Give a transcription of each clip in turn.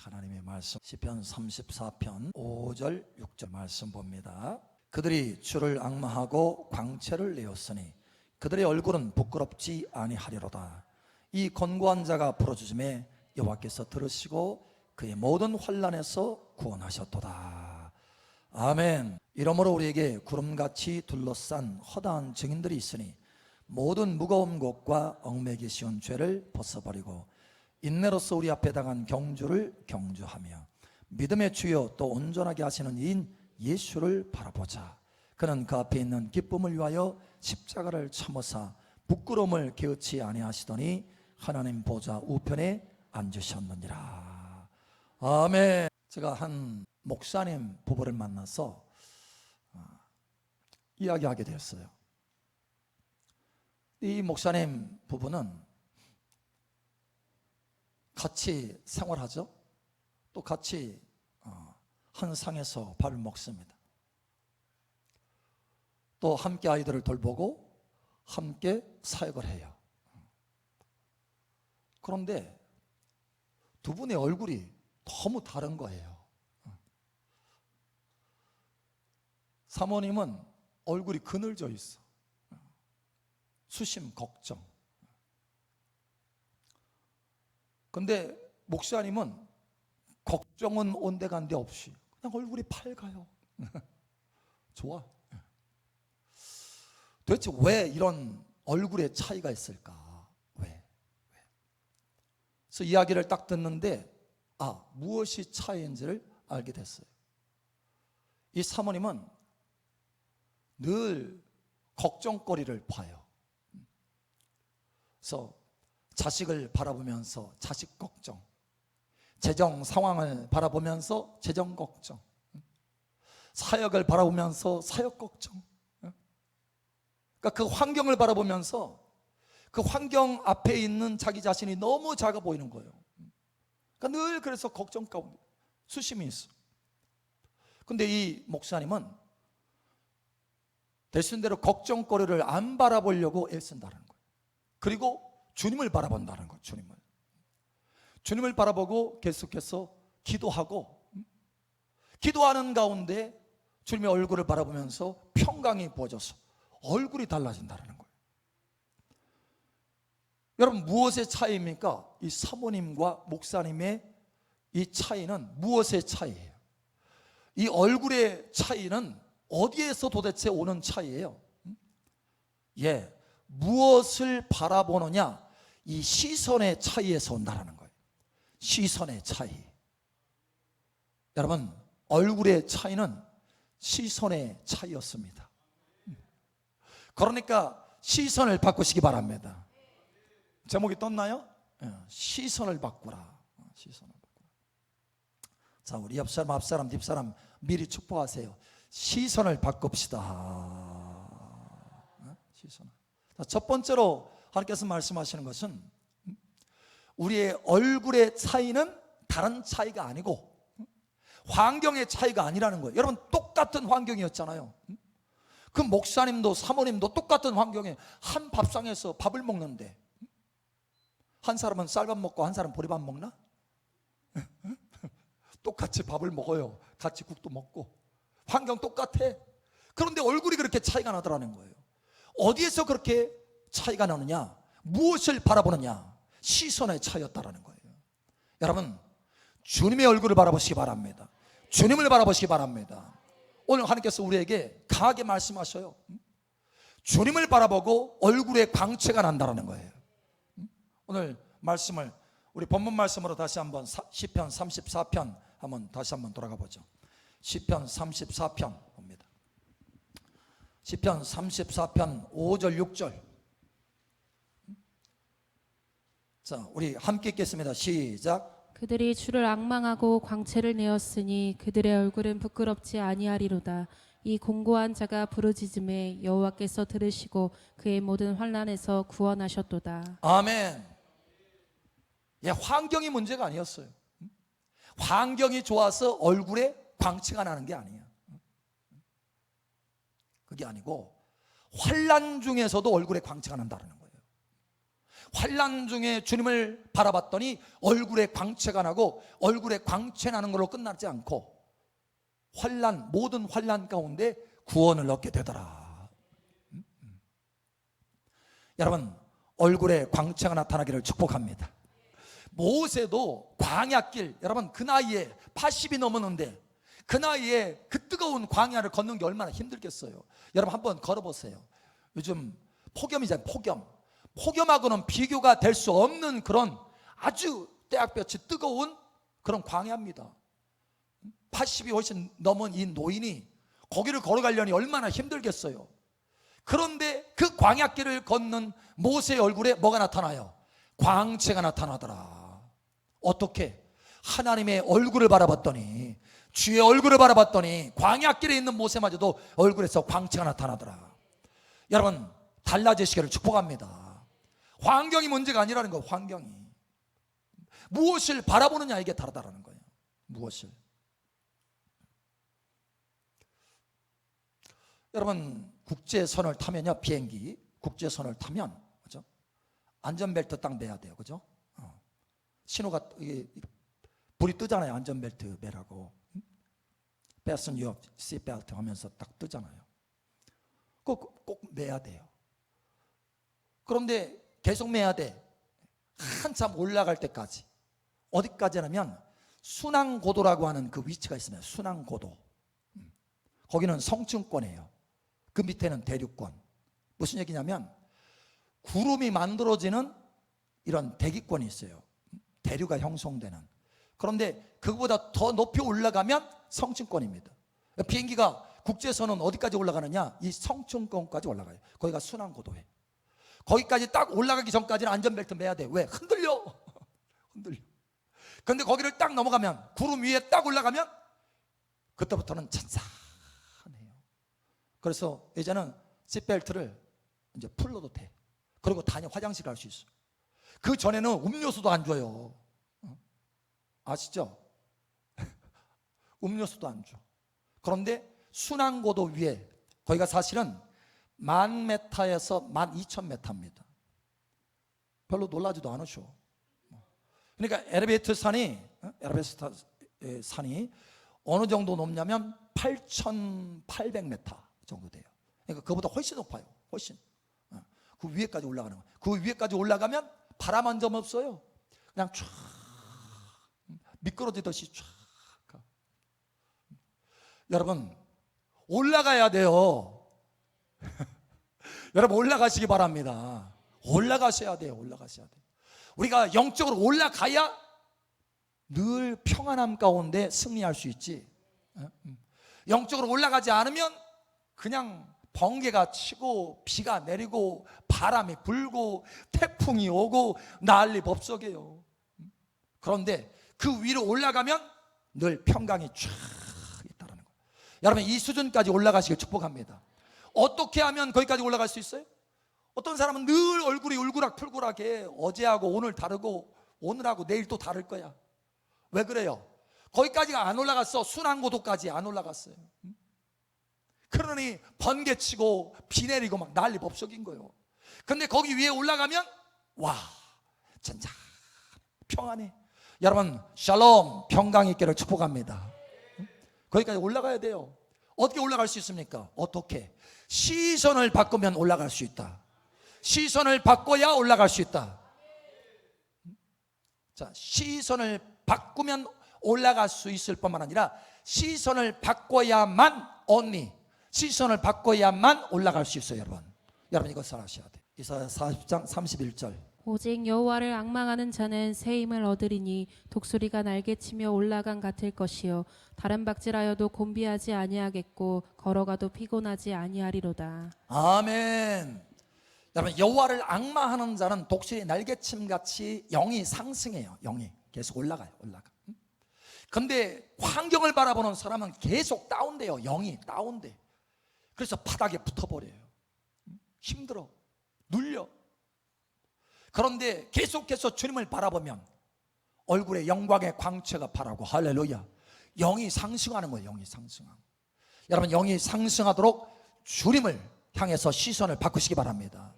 하나님의 말씀 시편 34편 5절 6절 말씀 봅니다. 그들이 주를 앙망하고 광채를 내었으니 그들의 얼굴은 부끄럽지 아니하리로다. 이 권고한 자가 부르짖음에 여호와께서 들으시고 그의 모든 환난에서 구원하셨도다. 아멘. 이러므로 우리에게 구름같이 둘러싼 허다한 증인들이 있으니 모든 무거운 것과 얽매기 쉬운 죄를 벗어버리고 인내로서 우리 앞에 당한 경주를 경주하며 믿음의 주요 또 온전하게 하시는 이인 예수를 바라보자. 그는 그 앞에 있는 기쁨을 위하여 십자가를 참으사 부끄러움을 게으치 아니하시더니 하나님 보좌 우편에 앉으셨느니라. 아멘. 제가 한 목사님 부부를 만나서 이야기하게 되었어요. 이 목사님 부부는 같이 생활하죠. 또 같이 한 상에서 밥을 먹습니다. 또 함께 아이들을 돌보고 함께 사역을 해요. 그런데 두 분의 얼굴이 너무 다른 거예요. 사모님은 얼굴이 그늘져 있어. 수심 걱정. 근데 목사님은 걱정은 온데간데 없이 그냥 얼굴이 밝아요. 좋아. 도대체 왜 이런 얼굴의 차이가 있을까? 왜? 그래서 이야기를 딱 듣는데 무엇이 차이인지를 알게 됐어요. 이 사모님은 늘 걱정거리를 봐요. 그래서 자식을 바라보면서 자식 걱정, 재정 상황을 바라보면서 재정 걱정, 사역을 바라보면서 사역 걱정. 그러니까 그 환경을 바라보면서 그 환경 앞에 있는 자기 자신이 너무 작아 보이는 거예요. 그러니까 늘 그래서 걱정 가운데 수심이 있어. 근데 이 목사님은 대신대로 걱정거리를 안 바라보려고 애쓴다는 거예요. 그리고 주님을 바라본다는 거예요. 주님을 바라보고 계속해서 기도하고, 기도하는 가운데 주님의 얼굴을 바라보면서 평강이 부어져서 얼굴이 달라진다는 거예요. 여러분, 무엇의 차이입니까? 이 사모님과 목사님의 이 차이는 무엇의 차이예요? 이 얼굴의 차이는 어디에서 도대체 오는 차이예요? 무엇을 바라보느냐, 이 시선의 차이에서 온다는 거예요. 시선의 차이. 여러분, 얼굴의 차이는 시선의 차이였습니다. 그러니까 시선을 바꾸시기 바랍니다. 제목이 떴나요? 시선을 바꾸라. 시선을 바꾸라. 자, 우리 옆사람, 앞사람, 뒷사람 미리 축복하세요. 시선을 바꿉시다. 시선을. 자, 첫 번째로 하나님께서 말씀하시는 것은 우리의 얼굴의 차이는 다른 차이가 아니고 환경의 차이가 아니라는 거예요. 여러분, 똑같은 환경이었잖아요. 그 목사님도 사모님도 똑같은 환경에 한 밥상에서 밥을 먹는데 한 사람은 쌀밥 먹고 한 사람은 보리밥 먹나? 똑같이 밥을 먹어요. 같이 국도 먹고 환경 똑같아. 그런데 얼굴이 그렇게 차이가 나더라는 거예요. 어디에서 그렇게 차이가 나느냐? 무엇을 바라보느냐? 시선의 차이였다라는 거예요. 여러분, 주님의 얼굴을 바라보시기 바랍니다. 주님을 바라보시기 바랍니다. 오늘 하나님께서 우리에게 강하게 말씀하셔요. 주님을 바라보고 얼굴에 광채가 난다는 거예요. 오늘 말씀을 우리 본문 말씀으로 다시 한번 시편 34편 한번 다시 한번 돌아가 보죠. 시편 34편 봅니다. 시편 34편 5절 6절. 자, 우리 함께 읽겠습니다. 시작. 그들이 주를 앙망하고 광채를 내었으니 그들의 얼굴은 부끄럽지 아니하리로다. 이 공고한 자가 부르짖음에 여호와께서 들으시고 그의 모든 환난에서 구원하셨도다. 아멘. 환경이 문제가 아니었어요. 환경이 좋아서 얼굴에 광채가 나는 게 아니에요. 그게 아니고 환난 중에서도 얼굴에 광채가 난다는 거예요. 환난 중에 주님을 바라봤더니 얼굴에 광채가 나고, 얼굴에 광채 나는 걸로 끝나지 않고 모든 환난 가운데 구원을 얻게 되더라. 여러분, 얼굴에 광채가 나타나기를 축복합니다. 모세도 광야길, 여러분 그 나이에 80이 넘었는데 그 나이에 그 뜨거운 광야를 걷는 게 얼마나 힘들겠어요. 여러분 한번 걸어보세요. 요즘 폭염이잖아요. 폭염하고는 비교가 될 수 없는 그런 아주 떼약볕이 뜨거운 그런 광야입니다. 80이 훨씬 넘은 이 노인이 거기를 걸어가려니 얼마나 힘들겠어요. 그런데 그 광야길을 걷는 모세의 얼굴에 뭐가 나타나요? 광채가 나타나더라. 어떻게? 하나님의 얼굴을 바라봤더니, 주의 얼굴을 바라봤더니 광야길에 있는 모세마저도 얼굴에서 광채가 나타나더라. 여러분 달라지시기를 축복합니다. 환경이 문제가 아니라는 거예요. 환경이 무엇을 바라보느냐, 이게 다르다라는 거예요. 무엇을. 여러분 국제선을 타면요, 비행기 국제선을 타면 그죠? 안전벨트 딱 매야 돼요. 그죠? 신호가 불이 뜨잖아요. 안전벨트 매라고. Fasten your seatbelt 하면서 딱 뜨잖아요. 꼭 매야 돼요. 그런데 계속 매야 돼. 한참 올라갈 때까지. 어디까지냐면 순항고도라고 하는 그 위치가 있습니다. 순항고도. 거기는 성층권이에요. 그 밑에는 대륙권. 무슨 얘기냐면 구름이 만들어지는 이런 대기권이 있어요. 대류가 형성되는. 그런데 그거보다 더 높이 올라가면 성층권입니다. 비행기가 국제선은 어디까지 올라가느냐? 이 성층권까지 올라가요. 거기가 순항고도에. 거기까지 딱 올라가기 전까지는 안전벨트 매야 돼. 왜? 흔들려. 그런데 거기를 딱 넘어가면, 구름 위에 딱 올라가면 그때부터는 찬찬해요. 그래서 이제는 시트벨트를 이제 풀러도 돼. 그리고 화장실 갈 수 있어. 그 전에는 음료수도 안 줘요. 아시죠? 음료수도 안 줘. 그런데 순항고도 위에, 거기가 사실은 10,000m에서 12,000m입니다. 별로 놀라지도 않으셔. 그러니까 엘리베이터 산이 어느 정도 높냐면 8,800m 정도 돼요. 그러니까 그보다 훨씬 높아요. 훨씬. 그 위에까지 올라가는 거예요. 그 위에까지 올라가면 바람 한 점 없어요. 그냥 쫙 미끄러지듯이 쫙. 여러분 올라가야 돼요. 여러분 올라가시기 바랍니다. 올라가셔야 돼요. 우리가 영적으로 올라가야 늘 평안함 가운데 승리할 수 있지. 영적으로 올라가지 않으면 그냥 번개가 치고 비가 내리고 바람이 불고 태풍이 오고 난리 법석이에요. 그런데 그 위로 올라가면 늘 평강이 쫙 있다는 거예요. 여러분 이 수준까지 올라가시길 축복합니다. 어떻게 하면 거기까지 올라갈 수 있어요? 어떤 사람은 늘 얼굴이 울그락불그락해. 어제하고 오늘 다르고 오늘하고 내일 또 다를 거야. 왜 그래요? 거기까지가 안 올라갔어. 순항고도까지 안 올라갔어요. 그러니 번개치고 비 내리고 막 난리 법석인 거예요. 근데 거기 위에 올라가면 와 진짜 평안해. 여러분 샬롬 평강 있기를 축복합니다. 거기까지 올라가야 돼요. 어떻게 올라갈 수 있습니까? 어떻게? 시선을 바꾸면 올라갈 수 있다. 시선을 바꿔야 올라갈 수 있다. 자, 시선을 바꾸면 올라갈 수 있을 뿐만 아니라 시선을 바꿔야만 시선을 바꿔야만 올라갈 수 있어요. 여러분 이것을 아셔야 돼요. 이사야 40장 31절. 오직 여호와를 앙망하는 자는 새 힘을 얻으리니 독수리가 날개치며 올라간 같을 것이요 다른 박질하여도 곤비하지 아니하겠고 걸어가도 피곤하지 아니하리로다. 아멘. 여러분 여호와를 앙망하는 자는 독수리 날개침 같이 영이 상승해요. 영이 계속 올라가. 근데 환경을 바라보는 사람은 계속 다운돼요. 영이 다운돼. 그래서 바닥에 붙어버려요. 힘들어. 눌려. 그런데 계속해서 주님을 바라보면 얼굴에 영광의 광채가 바라고 할렐루야. 영이 상승하는 거예요. 영이 상승하고. 여러분 영이 상승하도록 주님을 향해서 시선을 바꾸시기 바랍니다.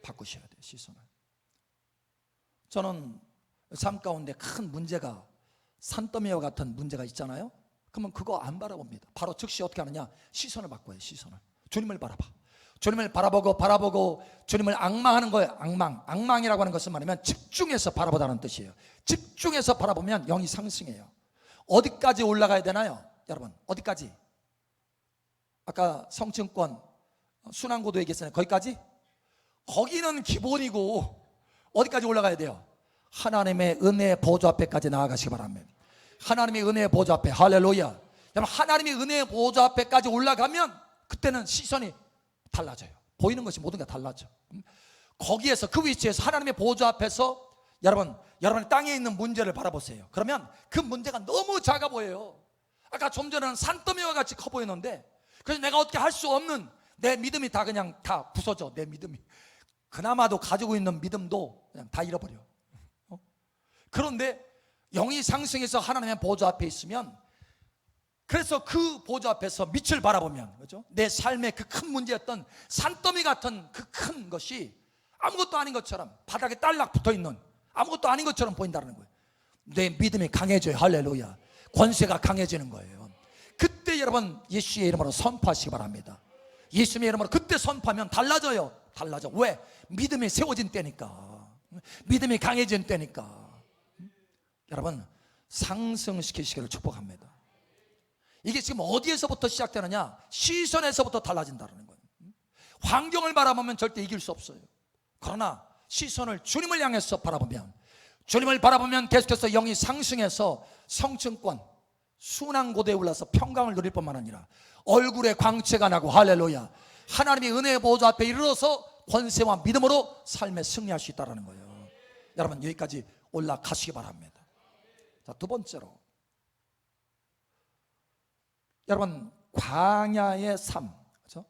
바꾸셔야 돼요. 시선을. 저는 삶 가운데 큰 문제가 산더미와 같은 문제가 있잖아요. 그러면 그거 안 바라봅니다. 바로 즉시 어떻게 하느냐? 시선을 바꿔요. 시선을. 주님을 바라봐. 주님을 바라보고 주님을 앙망하는 거예요. 앙망이라고 하는 것은 말하면 집중해서 바라보다는 뜻이에요. 집중해서 바라보면 영이 상승해요. 어디까지 올라가야 되나요? 여러분, 어디까지? 아까 성층권 순환고도 얘기했잖아요. 거기까지? 거기는 기본이고 어디까지 올라가야 돼요? 하나님의 은혜의 보좌 앞에까지 나아가시기 바랍니다. 하나님의 은혜의 보좌 앞에, 할렐루야. 여러분, 하나님의 은혜의 보좌 앞에까지 올라가면 그때는 시선이 달라져요. 보이는 것이 모든 게 달라져. 거기에서, 그 위치에서 하나님의 보좌 앞에서 여러분 땅에 있는 문제를 바라보세요. 그러면 그 문제가 너무 작아 보여요. 아까 좀 전에는 산더미와 같이 커 보이는데, 그래서 내가 어떻게 할 수 없는 내 믿음이 다 그냥 다 부서져. 내 믿음이 그나마도 가지고 있는 믿음도 그냥 다 잃어버려. 그런데 영이 상승해서 하나님의 보좌 앞에 있으면, 그래서 그 보좌 앞에서 밑을 바라보면, 그렇죠? 내 삶의 그 큰 문제였던 산더미 같은 그 큰 것이 아무것도 아닌 것처럼, 바닥에 딸락 붙어 있는 아무것도 아닌 것처럼 보인다는 거예요. 내 믿음이 강해져요. 할렐루야. 권세가 강해지는 거예요. 그때 여러분 예수의 이름으로 선포하시기 바랍니다. 예수의 이름으로 그때 선포하면 달라져요. 달라져. 왜? 믿음이 세워진 때니까. 믿음이 강해진 때니까. 여러분, 상승시키시기를 축복합니다. 이게 지금 어디에서부터 시작되느냐? 시선에서부터 달라진다는 거예요. 환경을 바라보면 절대 이길 수 없어요. 그러나 시선을 주님을 향해서 바라보면, 주님을 바라보면 계속해서 영이 상승해서 성층권 순환고대에 올라서 평강을 누릴 뿐만 아니라 얼굴에 광채가 나고, 할렐루야, 하나님의 은혜의 보좌 앞에 이르러서 권세와 믿음으로 삶에 승리할 수 있다는 거예요. 여러분, 여기까지 올라가시기 바랍니다. 자, 두 번째로, 여러분, 광야의 삶, 그렇죠?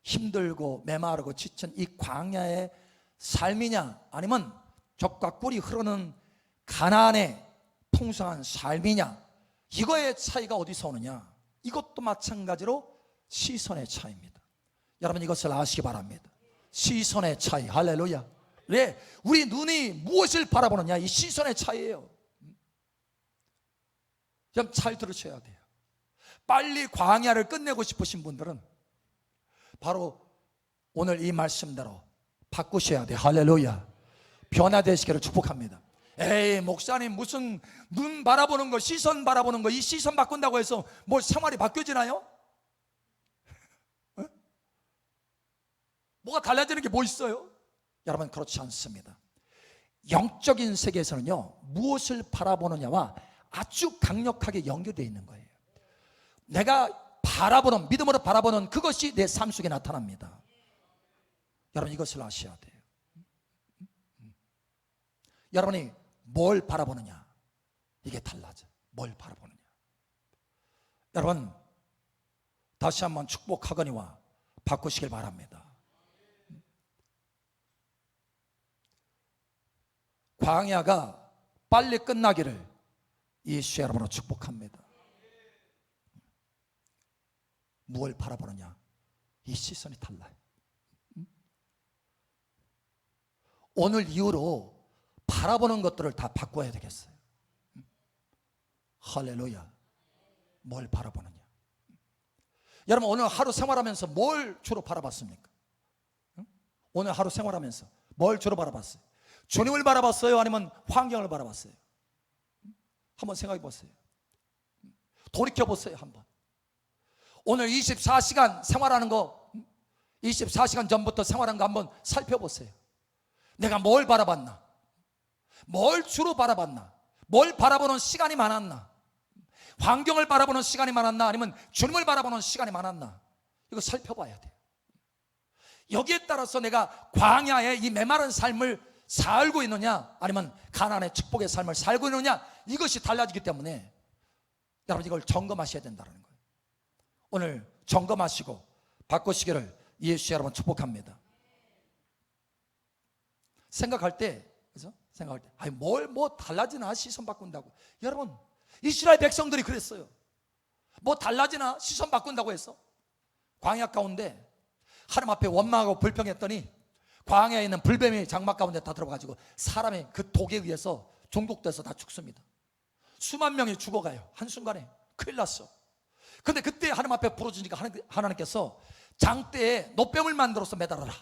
힘들고 메마르고 지친 이 광야의 삶이냐, 아니면 젖과 꿀이 흐르는 가나안의 풍성한 삶이냐, 이거의 차이가 어디서 오느냐? 이것도 마찬가지로 시선의 차이입니다. 여러분, 이것을 아시기 바랍니다. 시선의 차이, 할렐루야. 네, 우리 눈이 무엇을 바라보느냐, 이 시선의 차이예요. 좀 잘 들으셔야 돼요. 빨리 광야를 끝내고 싶으신 분들은 바로 오늘 이 말씀대로 바꾸셔야 돼요. 할렐루야. 변화되시기를 축복합니다. 에이, 목사님, 무슨 눈 바라보는 거, 시선 바라보는 거, 이 시선 바꾼다고 해서 뭐 생활이 바뀌어지나요? 뭐가 달라지는 게 뭐 있어요? 여러분, 그렇지 않습니다. 영적인 세계에서는요, 무엇을 바라보느냐와 아주 강력하게 연결되어 있는 거예요. 내가 바라보는, 믿음으로 바라보는 그것이 내 삶 속에 나타납니다. 여러분, 이것을 아셔야 돼요. 여러분이 뭘 바라보느냐, 이게 달라져. 뭘 바라보느냐. 여러분, 다시 한번 축복하거니와 바꾸시길 바랍니다. 광야가 빨리 끝나기를 예수의 이름으로 축복합니다. 무엇을 바라보느냐, 이 시선이 달라요. 오늘 이후로 바라보는 것들을 다 바꿔야 되겠어요. 할렐루야. 뭘 바라보느냐. 여러분, 오늘 하루 생활하면서 뭘 주로 바라봤습니까? 오늘 하루 생활하면서 뭘 주로 바라봤어요? 주님을 바라봤어요? 아니면 환경을 바라봤어요? 한번 생각해 보세요. 돌이켜 보세요. 한번. 오늘 24시간 생활하는 거, 24시간 전부터 생활한 거 한번 살펴보세요. 내가 뭘 바라봤나? 뭘 주로 바라봤나? 뭘 바라보는 시간이 많았나? 환경을 바라보는 시간이 많았나? 아니면 주님을 바라보는 시간이 많았나? 이거 살펴봐야 돼요. 여기에 따라서 내가 광야의 이 메마른 삶을 살고 있느냐, 아니면 가나안의 축복의 삶을 살고 있느냐, 이것이 달라지기 때문에 여러분, 이걸 점검하셔야 된다는 거예요. 오늘 점검하시고 바꾸시기를 예수 여러분 축복합니다. 생각할 때, 그죠? 생각할 때, 아니 뭐 달라지나 시선 바꾼다고. 여러분, 이스라엘 백성들이 그랬어요. 뭐 달라지나 시선 바꾼다고 해서 광야 가운데 하나님 앞에 원망하고 불평했더니 광야에 있는 불뱀이 장막 가운데 다 들어가지고 사람이 그 독에 의해서 중독돼서 다 죽습니다. 수만 명이 죽어가요. 한순간에 큰일 났어. 근데 그때 하나님 앞에 부르짖으니까 하나님께서 장대에 노뱀을 만들어서 매달아라.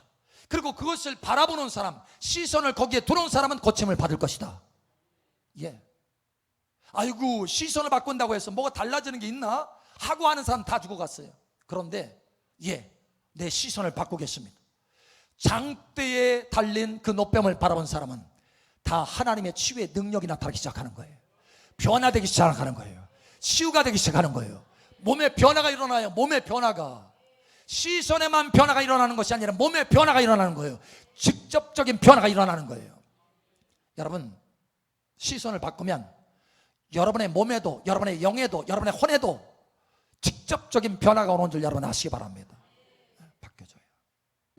그리고 그것을 바라보는 사람, 시선을 거기에 두는 사람은 고침을 받을 것이다. 예. 아이고, 시선을 바꾼다고 해서 뭐가 달라지는 게 있나? 하고 하는 사람 다 죽어갔어요. 그런데 내 시선을 바꾸겠습니다. 장대에 달린 그 노뱀을 바라본 사람은 다 하나님의 치유의 능력이 나타나기 시작하는 거예요. 변화되기 시작하는 거예요. 치유가 되기 시작하는 거예요. 몸에 변화가 일어나요. 몸의 변화가 시선에만 변화가 일어나는 것이 아니라 몸의 변화가 일어나는 거예요. 직접적인 변화가 일어나는 거예요. 여러분, 시선을 바꾸면 여러분의 몸에도, 여러분의 영에도, 여러분의 혼에도 직접적인 변화가 오는 줄 여러분 아시기 바랍니다. 바뀌어져요.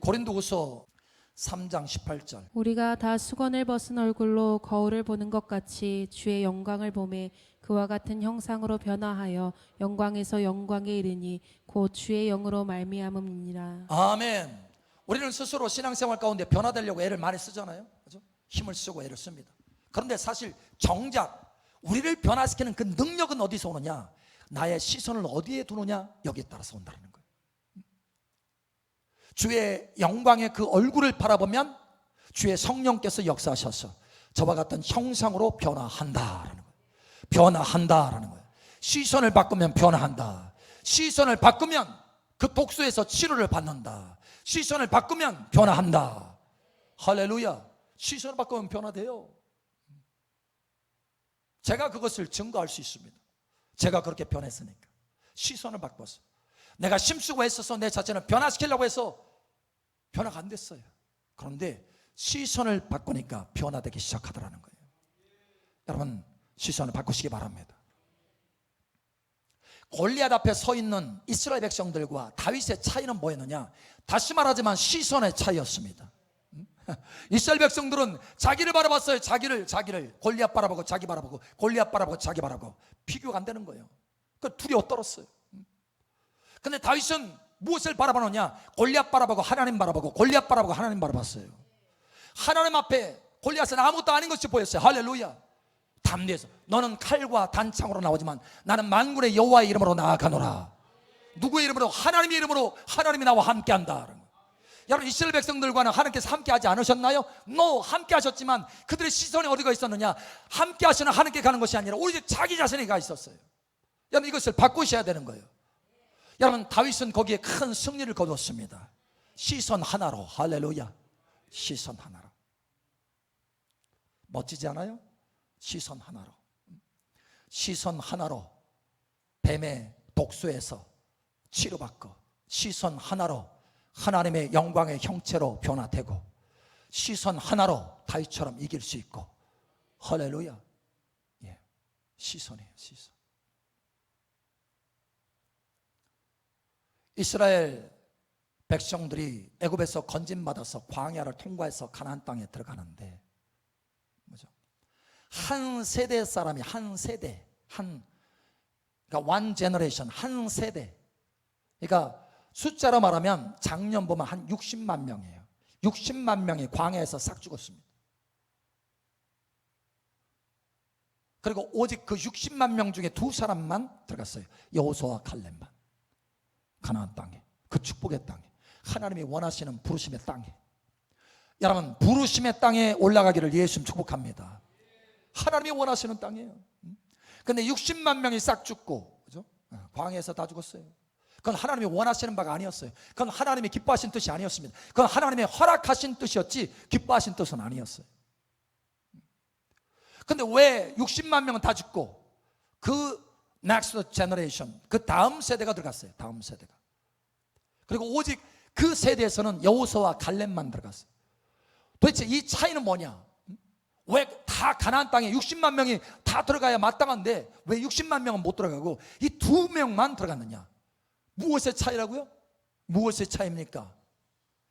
고린도후서 3장 18절. 우리가 다 수건을 벗은 얼굴로 거울을 보는 것 같이 주의 영광을 보매 그와 같은 형상으로 변화하여 영광에서 영광에 이르니 곧 주의 영으로 말미암음이니라. 아멘. 우리는 스스로 신앙생활 가운데 변화되려고 애를 많이 쓰잖아요. 그렇죠? 힘을 쓰고 애를 씁니다. 그런데 사실 정작 우리를 변화시키는 그 능력은 어디서 오느냐? 나의 시선을 어디에 두느냐? 여기에 따라서 온다는 거예요. 주의 영광의 그 얼굴을 바라보면 주의 성령께서 역사하셔서 저와 같은 형상으로 변화한다라는 거예요. 변화한다라는 거예요. 시선을 바꾸면 변화한다. 시선을 바꾸면 그 독소에서 치료를 받는다. 시선을 바꾸면 변화한다. 할렐루야. 시선을 바꾸면 변화돼요. 제가 그것을 증거할 수 있습니다. 제가 그렇게 변했으니까. 시선을 바꿔서 내가 힘쓰고 했어서 내 자체를 변화시키려고 해서 변화가 안 됐어요. 그런데 시선을 바꾸니까 변화되기 시작하더라는 거예요. 여러분, 시선을 바꾸시기 바랍니다. 골리앗 앞에 서 있는 이스라엘 백성들과 다윗의 차이는 뭐였느냐? 다시 말하지만 시선의 차이였습니다. 이스라엘 백성들은 자기를 바라봤어요. 자기를 골리앗 바라보고 자기 바라보고 골리앗 바라보고 자기 바라보고 비교가 안 되는 거예요. 그 두려워 떨었어요. 근데 다윗은 무엇을 바라보느냐? 골리앗 바라보고 하나님 바라보고 골리앗 바라보고 하나님 바라봤어요. 하나님 앞에 골리앗은 아무것도 아닌 것이 보였어요. 할렐루야. 담대해서 너는 칼과 단창으로 나오지만 나는 만군의 여호와의 이름으로 나아가노라. 누구의 이름으로? 하나님의 이름으로. 하나님이 나와 함께한다. 여러분, 이스라엘 백성들과는 하나님께서 함께하지 않으셨나요? No, 함께 하셨지만 그들의 시선이 어디가 있었느냐? 함께 하시는 하나님께 가는 것이 아니라 오직 자기 자신이 가 있었어요. 여러분, 이것을 바꾸셔야 되는 거예요. 여러분, 다윗은 거기에 큰 승리를 거두었습니다. 시선 하나로. 할렐루야. 시선 하나로. 멋지지 않아요? 시선 하나로. 시선 하나로 뱀의 독소에서 치료받고, 시선 하나로 하나님의 영광의 형체로 변화되고, 시선 하나로 다윗처럼 이길 수 있고. 할렐루야. 예, 시선이에요. 시선. 이스라엘 백성들이 애굽에서 건진받아서 광야를 통과해서 가나안 땅에 들어가는데, 뭐죠? 한 세대 사람이, 한 세대, 그러니까 one generation, 한 세대. 그러니까 숫자로 말하면 작년 보면 한 60만 명이에요. 60만 명이 광야에서 싹 죽었습니다. 그리고 오직 그 60만 명 중에 두 사람만 들어갔어요. 여호수아와 칼렙만. 가나안 땅에, 그 축복의 땅에, 하나님이 원하시는 부르심의 땅에. 여러분, 부르심의 땅에 올라가기를 예수님 축복합니다. 하나님이 원하시는 땅이에요. 근데 60만 명이 싹 죽고, 그죠? 광야에서 다 죽었어요. 그건 하나님이 원하시는 바가 아니었어요. 그건 하나님이 기뻐하신 뜻이 아니었습니다. 그건 하나님의 허락하신 뜻이었지 기뻐하신 뜻은 아니었어요. 근데 왜 60만 명은 다 죽고 그 next generation, 그 다음 세대가 들어갔어요. 다음 세대가. 그리고 오직 그 세대에서는 여호수아와 갈렙만 들어갔어요. 도대체 이 차이는 뭐냐? 왜 다 가나안 땅에 60만 명이 다 들어가야 마땅한데 왜 60만 명은 못 들어가고 이 두 명만 들어갔느냐? 무엇의 차이라고요? 무엇의 차이입니까?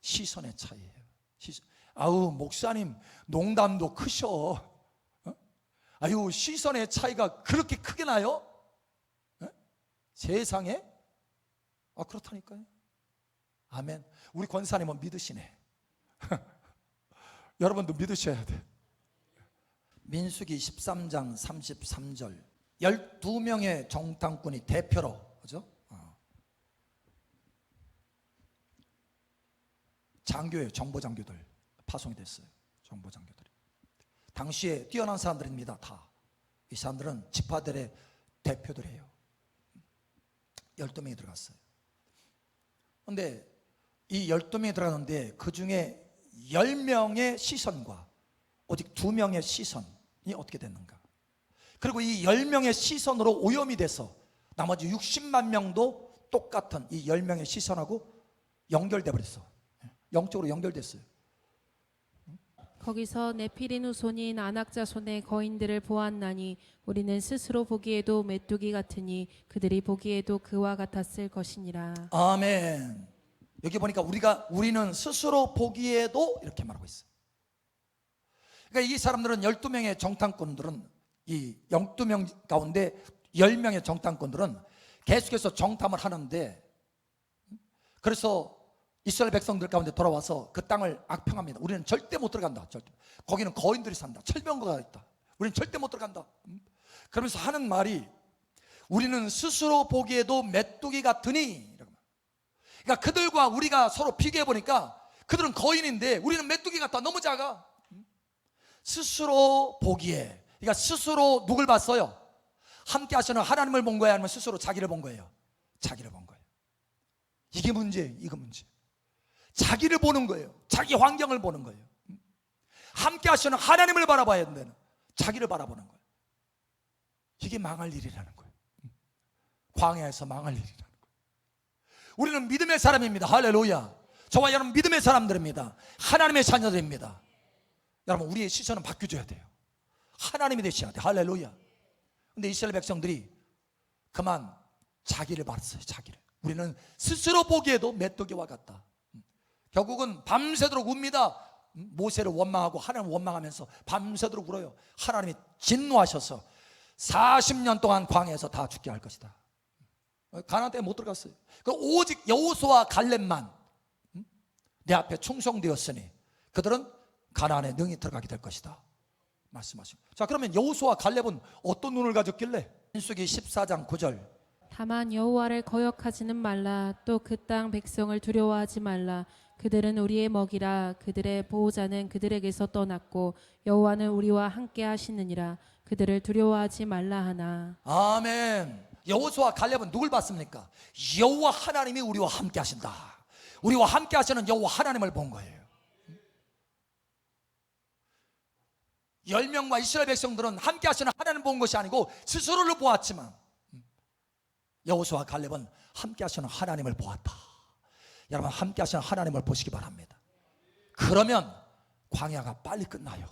시선의 차이예요. 시선. 아우, 목사님 농담도 크셔. 아유, 시선의 차이가 그렇게 크게 나요? 세상에? 그렇다니까요. 아멘. 우리 권사님은 믿으시네. 여러분도 믿으셔야 돼. 민수기 13장 33절 12명의 정탐꾼이 대표로, 그죠? 장교예요. 정보장교들 파송이 됐어요. 정보장교들이 당시에 뛰어난 사람들입니다. 다 이 사람들은 지파들의 대표들이에요. 12명이 들어갔어요. 그런데 이 12명이 들어갔는데 그 중에 10명의 시선과 오직 2명의 시선이 어떻게 됐는가. 그리고 이 10명의 시선으로 오염이 돼서 나머지 60만 명도 똑같은 이 10명의 시선하고 연결돼 버렸어. 영적으로 연결됐어요. 거기서 네피린 후손인 아낙 자손의 거인들을 보았나니 우리는 스스로 보기에도 메뚜기 같으니 그들이 보기에도 그와 같았을 것이니라. 아멘. 여기 보니까 우리는 스스로 보기에도 이렇게 말하고 있어요. 그러니까 이 사람들은 12명의 정탐꾼들은 이 12명 가운데 10명의 정탐꾼들은 계속해서 정탐을 하는데, 그래서 이스라엘 백성들 가운데 돌아와서 그 땅을 악평합니다. 우리는 절대 못 들어간다. 절대. 거기는 거인들이 산다. 철병거가 있다. 우리는 절대 못 들어간다. 그러면서 하는 말이 우리는 스스로 보기에도 메뚜기 같으니. 그러니까 그들과 우리가 서로 비교해 보니까 그들은 거인인데 우리는 메뚜기 같다. 너무 작아. 스스로 보기에, 그러니까 스스로 누굴 봤어요? 함께 하시는 하나님을 본 거예요? 아니면 스스로 자기를 본 거예요? 자기를 본 거예요. 이게 문제예요. 이거 문제. 자기를 보는 거예요. 자기 환경을 보는 거예요. 함께 하시는 하나님을 바라봐야 된다는, 자기를 바라보는 거예요. 이게 망할 일이라는 거예요. 광야에서 망할 일이라는 거예요. 우리는 믿음의 사람입니다. 할렐루야. 저와 여러분 믿음의 사람들입니다. 하나님의 자녀들입니다. 여러분 우리의 시선은 바뀌어줘야 돼요. 하나님이 되셔야 돼요. 할렐루야. 근데 이스라엘 백성들이 그만 자기를 봤어요. 자기를. 우리는 스스로 보기에도 메뚜기와 같다. 결국은 밤새도록 웁니다. 모세를 원망하고 하나님을 원망하면서 밤새도록 울어요. 하나님이 진노하셔서 40년 동안 광야에서 다 죽게 할 것이다. 가나안 땅에 못 들어갔어요. 오직 여호수아와 갈렙만 내 앞에 충성되었으니 그들은 가나안에 능히 들어가게 될 것이다 말씀하시고. 자, 그러면 여호수아와 갈렙은 어떤 눈을 가졌길래? 민수기 14장 9절 다만 여호와를 거역하지는 말라. 또 그 땅 백성을 두려워하지 말라. 그들은 우리의 먹이라. 그들의 보호자는 그들에게서 떠났고 여호와는 우리와 함께 하시느니라. 그들을 두려워하지 말라 하나. 아멘. 여호수아와 갈렙은 누굴 봤습니까? 여호와 하나님이 우리와 함께 하신다. 우리와 함께 하시는 여호와 하나님을 본 거예요. 10명과 이스라엘 백성들은 함께 하시는 하나님을 본 것이 아니고 스스로를 보았지만 여호수아와 갈렙은 함께 하시는 하나님을 보았다. 여러분 함께 하시는 하나님을 보시기 바랍니다. 그러면 광야가 빨리 끝나요.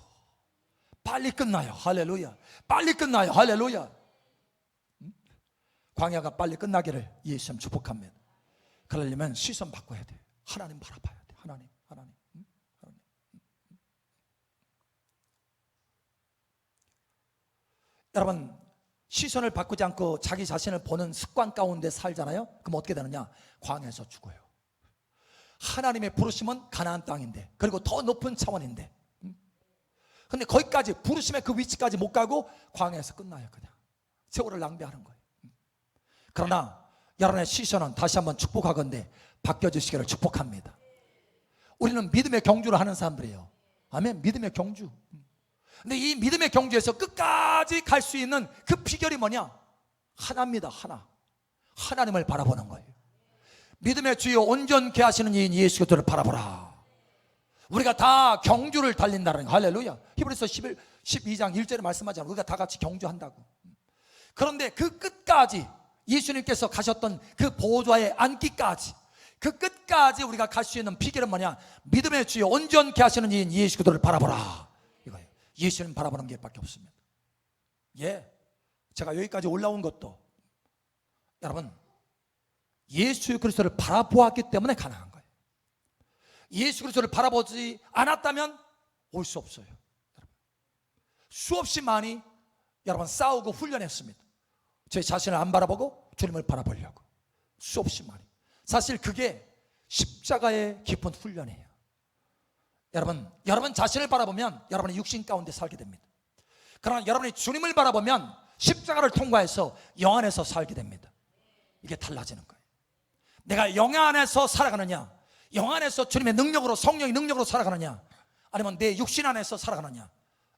빨리 끝나요. 할렐루야. 빨리 끝나요. 할렐루야. 광야가 빨리 끝나기를 예수님 축복합니다. 그러려면 시선 바꿔야 돼요. 하나님 바라봐야 돼요. 하나님. 여러분 시선을 바꾸지 않고 자기 자신을 보는 습관 가운데 살잖아요. 그럼 어떻게 되느냐? 광야에서 죽어요. 하나님의 부르심은 가나안 땅인데, 그리고 더 높은 차원인데, 근데 거기까지 부르심의 그 위치까지 못 가고 광야에서 끝나요. 그냥 세월을 낭비하는 거예요. 그러나 여러분의 시선은 다시 한번 축복하건대 바뀌어주시기를 축복합니다. 우리는 믿음의 경주를 하는 사람들이에요. 아멘. 믿음의 경주. 근데 이 믿음의 경주에서 끝까지 갈 수 있는 그 비결이 뭐냐? 하나입니다. 하나. 하나님을 바라보는 거예요. 믿음의 주여 온전케 하시는 이인 예수 그리스도를 바라보라. 우리가 다 경주를 달린다는 거예요. 할렐루야. 히브리서 12장 1절에 말씀하잖아요. 우리가 다 같이 경주한다고. 그런데 그 끝까지 예수님께서 가셨던 그 보좌에 앉기까지, 그 끝까지 우리가 갈 수 있는 비결은 뭐냐? 믿음의 주여 온전케 하시는 이인 예수 그리스도를 바라보라. 이거예요. 예수님 바라보는 게 밖에 없습니다. 예, 제가 여기까지 올라온 것도 여러분 예수 그리스도를 바라보았기 때문에 가능한 거예요. 예수 그리스도를 바라보지 않았다면 올 수 없어요. 여러분. 수없이 많이 여러분 싸우고 훈련했습니다. 제 자신을 안 바라보고 주님을 바라보려고 수없이 많이. 사실 그게 십자가의 깊은 훈련이에요. 여러분 자신을 바라보면 여러분의 육신 가운데 살게 됩니다. 그러나 여러분이 주님을 바라보면 십자가를 통과해서 영 안에서 살게 됩니다. 이게 달라지는 거예요. 내가 영 안에서 살아가느냐, 영 안에서 주님의 능력으로, 성령의 능력으로 살아가느냐, 아니면 내 육신 안에서 살아가느냐.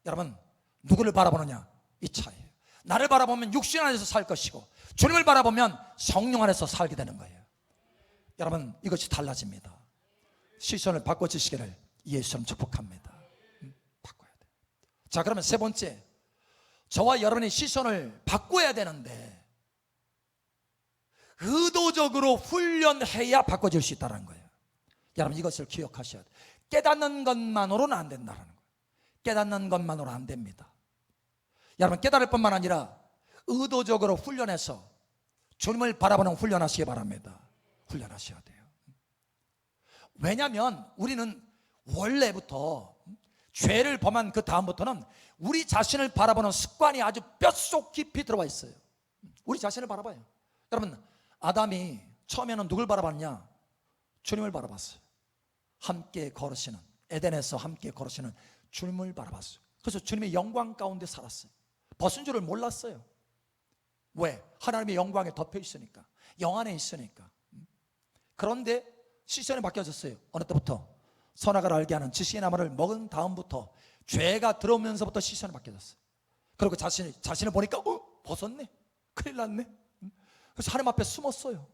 여러분, 누구를 바라보느냐, 이 차이예요. 나를 바라보면 육신 안에서 살 것이고, 주님을 바라보면 성령 안에서 살게 되는 거예요. 여러분, 이것이 달라집니다. 시선을 바꿔주시기를 예수님 축복합니다. 바꿔야 돼요. 자, 그러면 세 번째, 저와 여러분의 시선을 바꿔야 되는데 의도적으로 훈련해야 바꿔질 수 있다는 거예요. 여러분, 이것을 기억하셔야 돼요. 깨닫는 것만으로는 안 된다는 거예요. 깨닫는 것만으로는 안 됩니다. 여러분, 깨달을 뿐만 아니라 의도적으로 훈련해서 주님을 바라보는 훈련하시기 바랍니다. 훈련하셔야 돼요. 왜냐하면 우리는 원래부터 죄를 범한 그 다음부터는 우리 자신을 바라보는 습관이 아주 뼛속 깊이 들어와 있어요. 우리 자신을 바라봐요. 여러분, 아담이 처음에는 누굴 바라봤냐? 주님을 바라봤어요. 함께 걸으시는, 에덴에서 함께 걸으시는 주님을 바라봤어요. 그래서 주님의 영광 가운데 살았어요. 벗은 줄을 몰랐어요. 왜? 하나님의 영광에 덮여 있으니까, 영 안에 있으니까. 그런데 시선이 바뀌어졌어요. 어느 때부터? 선악을 알게 하는 지식의 나무를 먹은 다음부터 죄가 들어오면서부터 시선이 바뀌어졌어요. 그리고 자신을 보니까 벗었네, 큰일 났네. 그래서 하나님 앞에 숨었어요.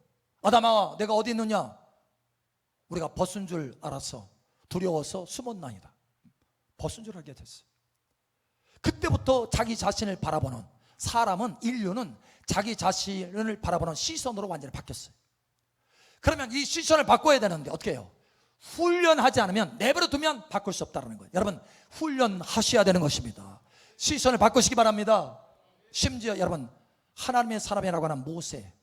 아담아, 내가 어디 있느냐? 우리가 벗은 줄 알아서 두려워서 숨었나이다. 벗은 줄 알게 됐어요. 그때부터 자기 자신을 바라보는, 사람은, 인류는 자기 자신을 바라보는 시선으로 완전히 바뀌었어요. 그러면 이 시선을 바꿔야 되는데 어떻게 해요? 훈련하지 않으면, 내버려 두면 바꿀 수 없다는 거예요. 여러분, 훈련하셔야 되는 것입니다. 시선을 바꾸시기 바랍니다. 심지어 여러분, 하나님의 사람이라고 하는 모세,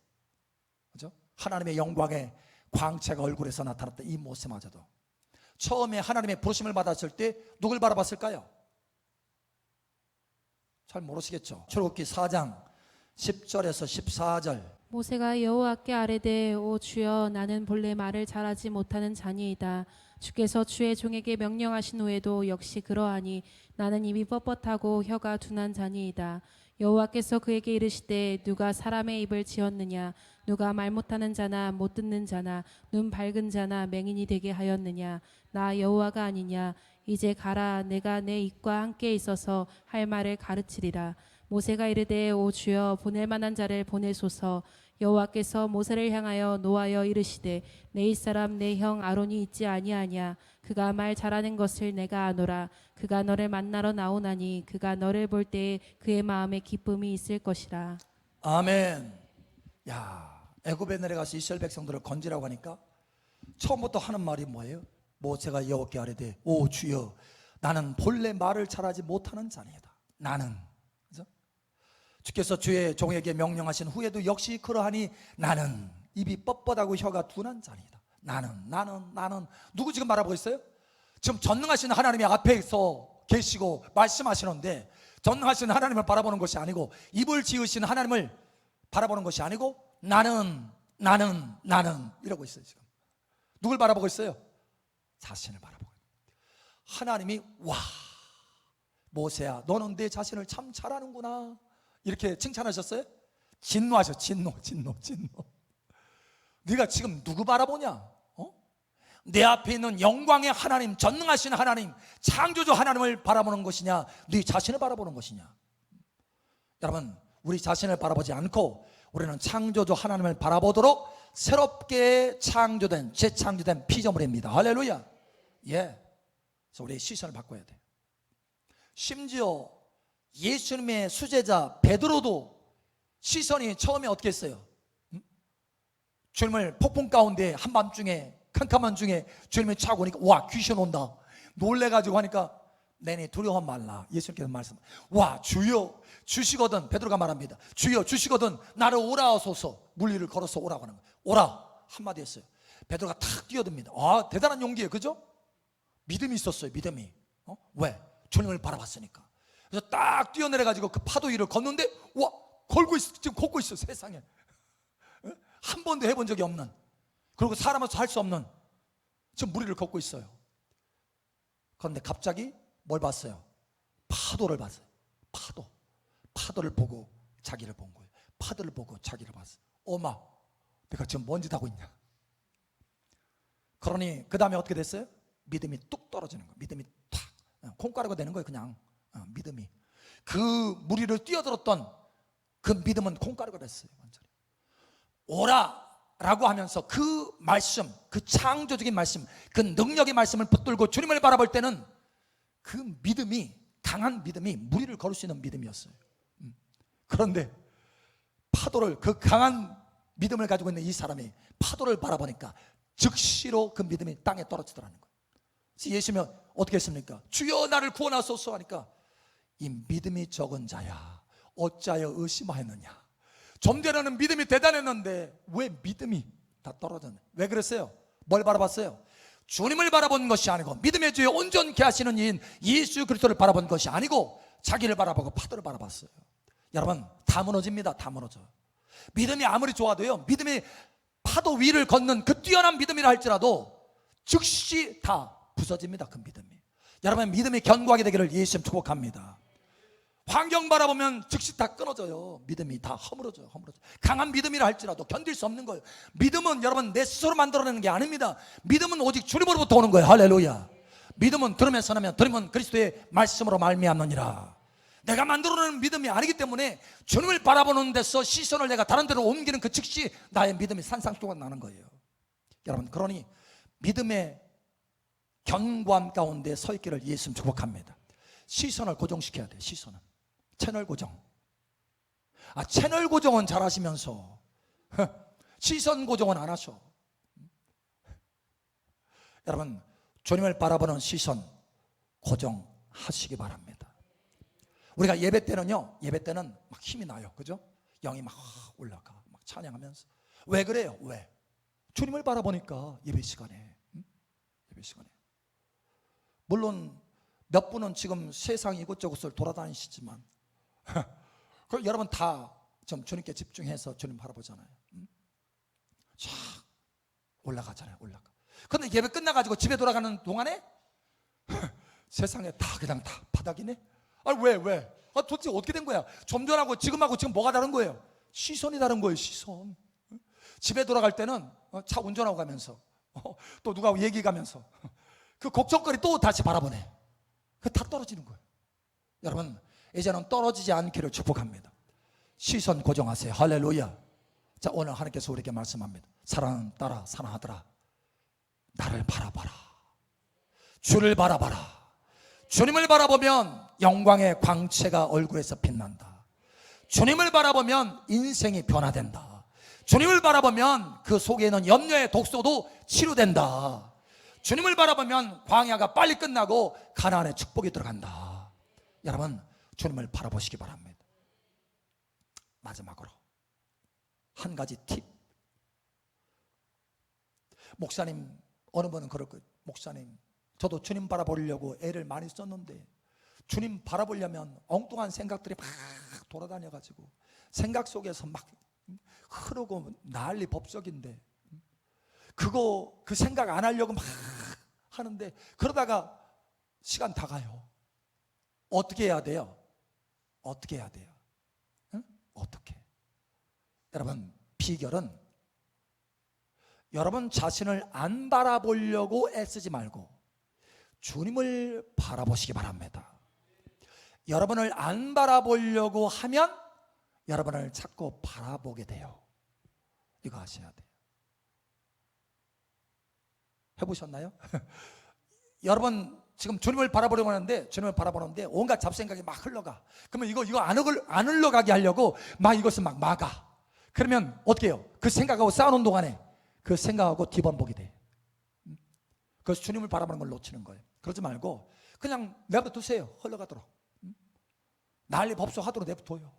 그죠? 하나님의 영광의 광채가 얼굴에서 나타났던 이 모세마저도 처음에 하나님의 부르심을 받았을 때 누굴 바라봤을까요? 잘 모르시겠죠? 출애굽기 4장 10절에서 14절. 모세가 여호와께 아뢰되 오 주여 나는 본래 말을 잘하지 못하는 자니이다. 주께서 주의 종에게 명령하신 후에도 역시 그러하니 나는 입이 뻣뻣하고 혀가 둔한 자니이다. 여호와께서 그에게 이르시되 누가 사람의 입을 지었느냐? 누가 말 못하는 자나 못 듣는 자나 눈 밝은 자나 맹인이 되게 하였느냐? 나 여호와가 아니냐? 이제 가라. 내가 내 입과 함께 있어서 할 말을 가르치리라. 모세가 이르되 오 주여 보낼 만한 자를 보내소서. 여호와께서 모세를 향하여 노하여 이르시되 내 it사람 내 형 아론이 있지 아니하냐? 그가 말 잘하는 것을 내가 아노라. 그가 너를 만나러 나오나니 그가 너를 볼 때에 그의 마음에 기쁨이 있을 것이라. 아멘. 야, 애굽에 내려가서 이스라엘 백성들을 건지라고 하니까 처음부터 하는 말이 뭐예요? 모세가 여호와께 아뢰되 오 주여 나는 본래 말을 잘하지 못하는 자니이다. 나는, 그죠? 주께서 주의 종에게 명령하신 후에도 역시 그러하니 나는 입이 뻣뻣하고 혀가 둔한 자니이다. 나는 누구 지금 바라보고 있어요? 지금 전능하신 하나님이 앞에서 계시고 말씀하시는데, 전능하신 하나님을 바라보는 것이 아니고 입을 지으신 하나님을 바라보는 것이 아니고 나는 이러고 있어요. 지금 누굴 바라보고 있어요? 자신을 바라보고 있어요. 하나님이 와 모세야 너는 내 자신을 참 잘하는구나 이렇게 칭찬하셨어요? 진노하셔. 진노. 네가 지금 누구 바라보냐? 내 앞에 있는 영광의 하나님, 전능하신 하나님, 창조주 하나님을 바라보는 것이냐, 네 자신을 바라보는 것이냐? 여러분, 우리 자신을 바라보지 않고 우리는 창조주 하나님을 바라보도록 새롭게 창조된, 재창조된 피조물입니다. 할렐루야. 예. 그래서 우리의 시선을 바꿔야 돼요. 심지어 예수님의 수제자 베드로도 시선이 처음에 어떻게 했어요? 주님을 폭풍 가운데 한밤중에 캄캄한 중에 주님이 차고 오니까 와 귀신 온다 놀래가지고 하니까 내니 두려워 말라. 예수님께서 말씀, 와 주여 주시거든, 베드로가 말합니다. 주여 주시거든 나를 오라 하소서. 물리를 걸어서 오라고 하는 거예요. 오라 한마디 했어요. 베드로가 탁 뛰어듭니다. 아 대단한 용기예요, 그죠? 믿음이 있었어요. 믿음이. 왜? 주님을 바라봤으니까. 그래서 딱 뛰어내려가지고 그 파도 위를 걷는데 와 걸고 있어. 지금 걷고 있어. 세상에 한 번도 해본 적이 없는, 그리고 사람으로서 할 수 없는 지금 무리를 걷고 있어요. 그런데 갑자기 뭘 봤어요? 파도를 봤어요. 파도를 보고 자기를 본 거예요. 파도를 보고 자기를 봤어요. 어마, 내가 지금 뭔 짓 하고 있냐. 그러니 그 다음에 어떻게 됐어요? 믿음이 뚝 떨어지는 거예요. 믿음이 탁 콩가루가 되는 거예요. 그냥 믿음이. 그 무리를 뛰어들었던 그 믿음은 콩가루가 됐어요. 완전히. 오라라고 하면서 그 말씀, 그 창조적인 말씀, 그 능력의 말씀을 붙들고 주님을 바라볼 때는 그 믿음이, 강한 믿음이 무리를 걸을 수 있는 믿음이었어요. 그런데 파도를, 그 강한 믿음을 가지고 있는 이 사람이 파도를 바라보니까 즉시로 그 믿음이 땅에 떨어지더라는 거예요. 그래서 예수님이 어떻게 했습니까? 주여 나를 구원하소서 하니까 이 믿음이 적은 자야 어찌하여 의심하였느냐. 좀 전에는 믿음이 대단했는데 왜 믿음이 다 떨어졌냐. 왜 그랬어요? 뭘 바라봤어요? 주님을 바라본 것이 아니고 믿음의 주에 온전케 하시는 이인 예수 그리스도를 바라본 것이 아니고 자기를 바라보고 파도를 바라봤어요. 여러분, 다 무너집니다. 다 무너져요. 믿음이 아무리 좋아도요, 믿음이 파도 위를 걷는 그 뛰어난 믿음이라 할지라도 즉시 다 부서집니다. 그 믿음이. 여러분, 믿음이 견고하게 되기를 예수님 축복합니다. 환경 바라보면 즉시 다 끊어져요. 믿음이 다 허물어져요. 강한 믿음이라 할지라도 견딜 수 없는 거예요. 믿음은 여러분 내 스스로 만들어내는 게 아닙니다. 믿음은 오직 주님으로부터 오는 거예요. 할렐루야. 믿음은 들으면 선하면 들으면 그리스도의 말씀으로 말미암느니라. 내가 만들어내는 믿음이 아니기 때문에 주님을 바라보는 데서 시선을 내가 다른 데로 옮기는 그 즉시 나의 믿음이 산산조각 나는 거예요. 여러분, 그러니 믿음의 견고함 가운데 서 있기를 예수님 축복합니다. 시선을 고정시켜야 돼요. 시선은 채널 고정. 채널 고정은 잘 하시면서 시선 고정은 안 하셔. 여러분, 주님을 바라보는 시선 고정하시기 바랍니다. 우리가 예배 때는요, 예배 때는 막 힘이 나요. 그죠? 영이 막 올라가. 막 찬양하면서. 왜 그래요? 왜? 주님을 바라보니까 예배 시간에. 예배 시간에. 물론 몇 분은 지금 세상 이곳저곳을 돌아다니시지만 그 여러분 다 좀 주님께 집중해서 주님 바라보잖아요. 쫙 올라가잖아요. 올라가. 그런데 예배 끝나가지고 집에 돌아가는 동안에 세상에 다 그냥 다 바닥이네. 왜? 도대체 어떻게 된 거야? 좀 전하고 지금 뭐가 다른 거예요? 시선이 다른 거예요. 시선. 집에 돌아갈 때는 차 운전하고 가면서 또 누가 얘기가면서 그 걱정거리 또 다시 바라보네. 그 다 떨어지는 거예요. 여러분, 이제는 떨어지지 않기를 축복합니다. 시선 고정하세요. 할렐루야. 자, 오늘 하나님께서 우리에게 말씀합니다. 사랑하는 딸아, 사랑하더라, 나를 바라봐라. 주를 바라봐라. 주님을 바라보면 영광의 광채가 얼굴에서 빛난다. 주님을 바라보면 인생이 변화된다. 주님을 바라보면 그 속에 있는 염려의 독소도 치유된다. 주님을 바라보면 광야가 빨리 끝나고 가나안의 축복이 들어간다. 여러분, 주님을 바라보시기 바랍니다. 마지막으로 한 가지 팁. 목사님, 어느 분은 그럴 거예요. 목사님, 저도 주님 바라보려고 애를 많이 썼는데 주님 바라보려면 엉뚱한 생각들이 막 돌아다녀가지고 생각 속에서 막 흐르고 난리 법석인데 그 생각 안 하려고 막 하는데 그러다가 시간 다 가요. 어떻게 해야 돼요? 어떻게 해야 돼요? 응? 어떻게? 여러분, 비결은 여러분 자신을 안 바라보려고 애쓰지 말고 주님을 바라보시기 바랍니다. 여러분을 안 바라보려고 하면 여러분을 자꾸 바라보게 돼요. 이거 아셔야 돼요. 해보셨나요? 여러분 지금 주님을 바라보려고 하는데 주님을 바라보는데 온갖 잡생각이 막 흘러가. 그러면 이거 안 흘러가게 하려고 막 이것을 막 막아. 그러면 어떻게 해요? 그 생각하고 싸우는 동안에 그 생각하고 뒤범벅이 돼. 그래서 주님을 바라보는 걸 놓치는 거예요. 그러지 말고 그냥 내버려두세요. 흘러가도록. 난리 법석하도록 내버려둬요.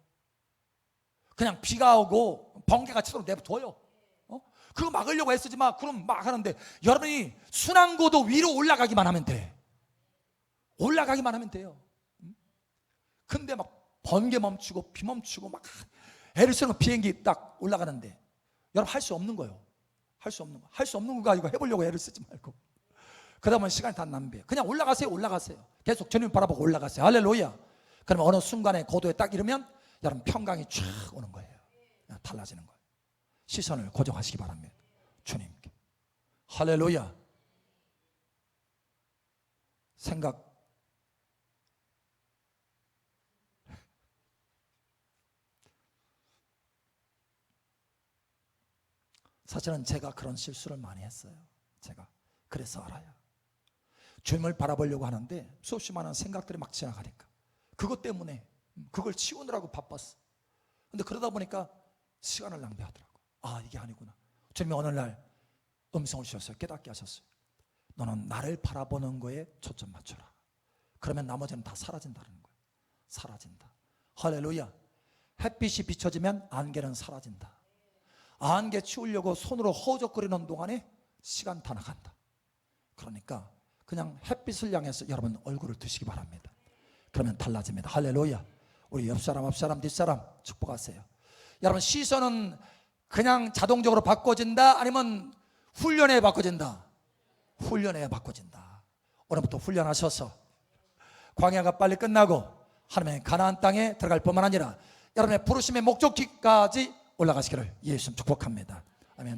그냥 비가 오고 번개가 치도록 내버려둬요. 그거 막으려고 애쓰지 마. 그럼 막 하는데 여러분이 순환고도 위로 올라가기만 하면 돼. 올라가기만 하면 돼요. 근데 막 번개 멈추고 비 멈추고 막 애를 쓰는 비행기 딱 올라가는데 여러분 할 수 없는 거예요. 할 수 없는 거. 할 수 없는 거 가지고 해보려고 애를 쓰지 말고 그러다 보면 시간이 다 낭비해요. 그냥 올라가세요. 올라가세요. 계속 주님 바라보고 올라가세요. 할렐루야. 그러면 어느 순간에 고도에 딱 이르면 여러분 평강이 쫙 오는 거예요. 달라지는 거예요. 시선을 고정하시기 바랍니다. 주님께. 할렐루야. 생각. 사실은 제가 그런 실수를 많이 했어요. 제가 그래서 알아요. 주님을 바라보려고 하는데 수없이 많은 생각들이 막 지나가니까 그것 때문에 그걸 치우느라고 바빴어. 근데 그러다 보니까 시간을 낭비하더라고. 아, 이게 아니구나. 주님이 어느 날 음성을 주셨어요. 깨닫게 하셨어요. 너는 나를 바라보는 거에 초점 맞춰라. 그러면 나머지는 다 사라진다는 거예요. 사라진다. 할렐루야. 햇빛이 비춰지면 안개는 사라진다. 안개 치우려고 손으로 허우적거리는 동안에 시간 다 나간다. 그러니까 그냥 햇빛을 향해서 여러분 얼굴을 드시기 바랍니다. 그러면 달라집니다. 할렐루야. 우리 옆사람, 앞사람, 뒷사람 축복하세요. 여러분 시선은 그냥 자동적으로 바꿔진다? 아니면 훈련에 바꿔진다? 훈련에 바꿔진다. 오늘부터 훈련하셔서 광야가 빨리 끝나고 하나님의 가나안 땅에 들어갈 뿐만 아니라 여러분의 부르심의 목적지까지 올라가시기를 예수님 축복합니다.